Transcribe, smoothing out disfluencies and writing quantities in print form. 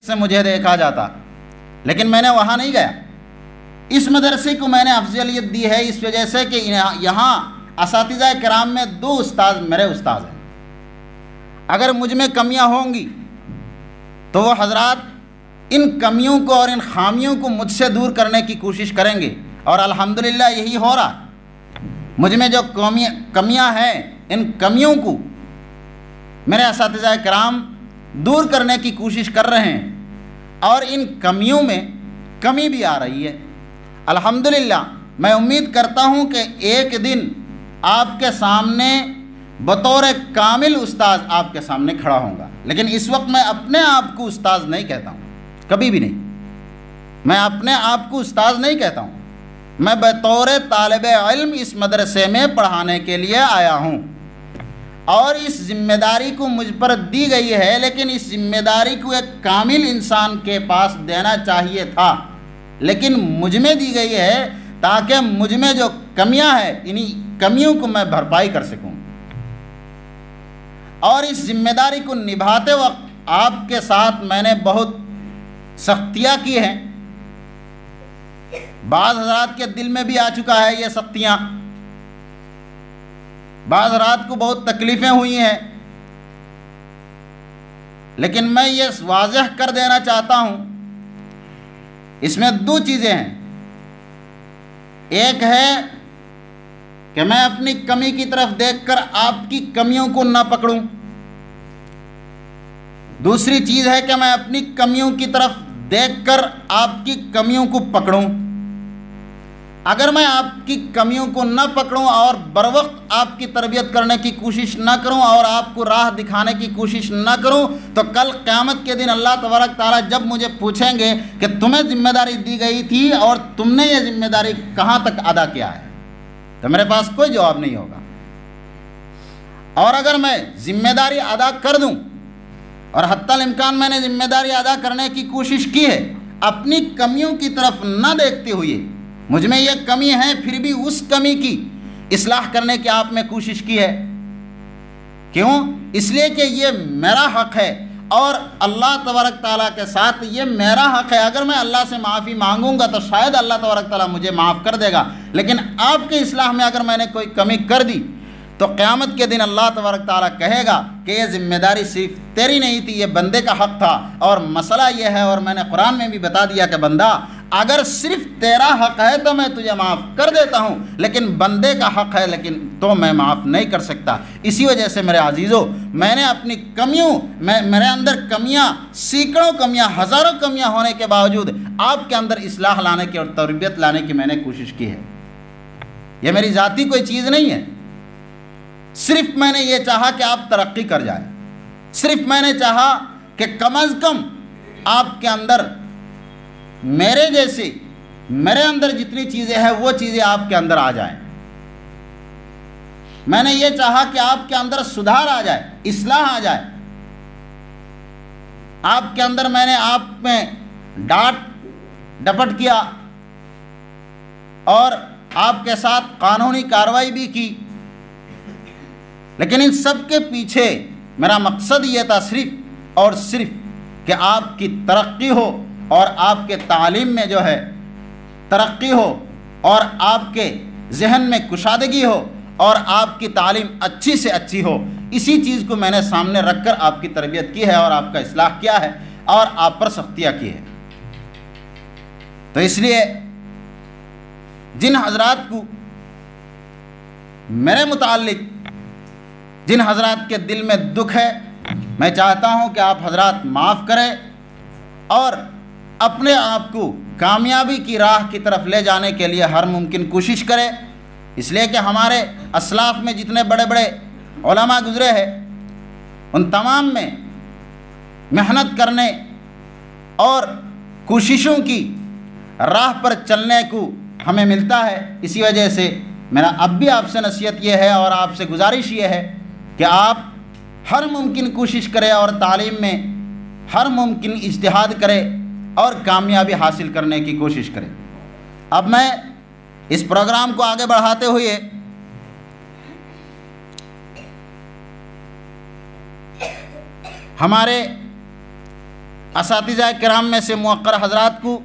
سے مجھے دیکھا جاتا، لیکن میں نے وہاں نہیں گیا۔ اس مدرسے کو میں نے افضلیت دی ہے اس وجہ سے کہ یہاں اساتذہ کرام میں 2 استاد میرے استاد ہیں۔ اگر مجھ میں کمیاں ہوں گی تو وہ حضرات ان کمیوں کو اور ان خامیوں کو مجھ سے دور کرنے کی کوشش کریں گے، اور الحمدللہ یہی ہو رہا۔ مجھ میں جو کمیاں ہیں ان کمیوں کو میرے اساتذہ کرام دور کرنے کی کوشش کر رہے ہیں، اور ان کمیوں میں کمی بھی آ رہی ہے۔ الحمدللہ میں امید کرتا ہوں کہ ایک دن آپ کے سامنے بطور کامل استاذ آپ کے سامنے کھڑا ہوں گا، لیکن اس وقت میں اپنے آپ کو استاذ نہیں کہتا ہوں، کبھی بھی نہیں۔ میں اپنے آپ کو استاذ نہیں کہتا ہوں، میں بطور طالب علم اس مدرسے میں پڑھانے کے لیے آیا ہوں، اور اس ذمہ داری کو مجھ پر دی گئی ہے، لیکن اس ذمہ داری کو ایک کامل انسان کے پاس دینا چاہیے تھا، لیکن مجھ میں دی گئی ہے تاکہ مجھ میں جو کمیاں ہیں انہی کمیوں کو میں بھرپائی کر سکوں۔ اور اس ذمہ داری کو نبھاتے وقت آپ کے ساتھ میں نے بہت سختیاں کی ہیں، بعض حضرات کے دل میں بھی آ چکا ہے یہ سختیاں، بعض حضرات کو بہت تکلیفیں ہوئی ہیں، لیکن میں یہ واضح کر دینا چاہتا ہوں، اس میں 2 چیزیں ہیں۔ ایک ہے کہ میں اپنی کمی کی طرف دیکھ کر آپ کی کمیوں کو نہ پکڑوں، دوسری چیز ہے کہ میں اپنی کمیوں کی طرف دیکھ کر آپ کی کمیوں کو پکڑوں۔ اگر میں آپ کی کمیوں کو نہ پکڑوں اور بروقت آپ کی تربیت کرنے کی کوشش نہ کروں اور آپ کو راہ دکھانے کی کوشش نہ کروں، تو کل قیامت کے دن اللہ تبارک تعالیٰ جب مجھے پوچھیں گے کہ تمہیں ذمہ داری دی گئی تھی اور تم نے یہ ذمہ داری کہاں تک ادا کیا ہے، تو میرے پاس کوئی جواب نہیں ہوگا۔ اور اگر میں ذمہ داری ادا کر دوں، اور حتی الامکان میں نے ذمہ داری ادا کرنے کی کوشش کی ہے، اپنی کمیوں کی طرف نہ دیکھتے ہوئے، مجھ میں یہ کمی ہے پھر بھی اس کمی کی اصلاح کرنے کی آپ نے کوشش کی ہے، کیوں؟ اس لیے کہ یہ میرا حق ہے، اور اللہ تبارک تعالیٰ کے ساتھ یہ میرا حق ہے۔ اگر میں اللہ سے معافی مانگوں گا تو شاید اللہ تبارک تعالیٰ مجھے معاف کر دے گا، لیکن آپ کے اصلاح میں اگر میں نے کوئی کمی کر دی تو قیامت کے دن اللہ تبارک تعالیٰ کہے گا کہ یہ ذمہ داری صرف تیری نہیں تھی، یہ بندے کا حق تھا۔ اور مسئلہ یہ ہے، اور میں نے قرآن میں بھی بتا دیا کہ بندہ اگر صرف تیرا حق ہے تو میں تجھے معاف کر دیتا ہوں، لیکن بندے کا حق ہے لیکن تو میں معاف نہیں کر سکتا۔ اسی وجہ سے میرے عزیزو، میں نے اپنی کمیوں، میرے اندر کمیاں، سینکڑوں کمیاں، ہزاروں کمیاں ہونے کے باوجود آپ کے اندر اصلاح لانے کی اور تربیت لانے کی میں نے کوشش کی ہے۔ یہ میری ذاتی کوئی چیز نہیں ہے، صرف میں نے یہ چاہا کہ آپ ترقی کر جائیں، صرف میں نے چاہا کہ کم از کم آپ کے اندر میرے جیسی، میرے اندر جتنی چیزیں ہیں وہ چیزیں آپ کے اندر آ جائیں۔ میں نے یہ چاہا کہ آپ کے اندر سدھار آ جائے، اصلاح آ جائے۔ آپ کے اندر میں نے آپ میں ڈانٹ ڈپٹ کیا اور آپ کے ساتھ قانونی کارروائی بھی کی، لیکن ان سب کے پیچھے میرا مقصد یہ تھا صرف اور صرف کہ آپ کی ترقی ہو، اور آپ کے تعلیم میں جو ہے ترقی ہو، اور آپ کے ذہن میں کشادگی ہو، اور آپ کی تعلیم اچھی سے اچھی ہو۔ اسی چیز کو میں نے سامنے رکھ کر آپ کی تربیت کی ہے اور آپ کا اصلاح کیا ہے اور آپ پر سختیاں کی ہے۔ تو اس لیے جن حضرات کو میرے متعلق، جن حضرات کے دل میں دکھ ہے، میں چاہتا ہوں کہ آپ حضرات معاف کریں اور اپنے آپ کو کامیابی کی راہ کی طرف لے جانے کے لیے ہر ممکن کوشش کریں، اس لیے کہ ہمارے اسلاف میں جتنے بڑے بڑے علماء گزرے ہیں ان تمام میں محنت کرنے اور کوششوں کی راہ پر چلنے کو ہمیں ملتا ہے۔ اسی وجہ سے میرا اب بھی آپ سے نصیحت یہ ہے اور آپ سے گزارش یہ ہے کہ آپ ہر ممکن کوشش کریں اور تعلیم میں ہر ممکن اجتہاد کریں اور کامیابی حاصل کرنے کی کوشش کریں۔ اب میں اس پروگرام کو آگے بڑھاتے ہوئے ہمارے اساتذہ کرام میں سے موقر حضرات کو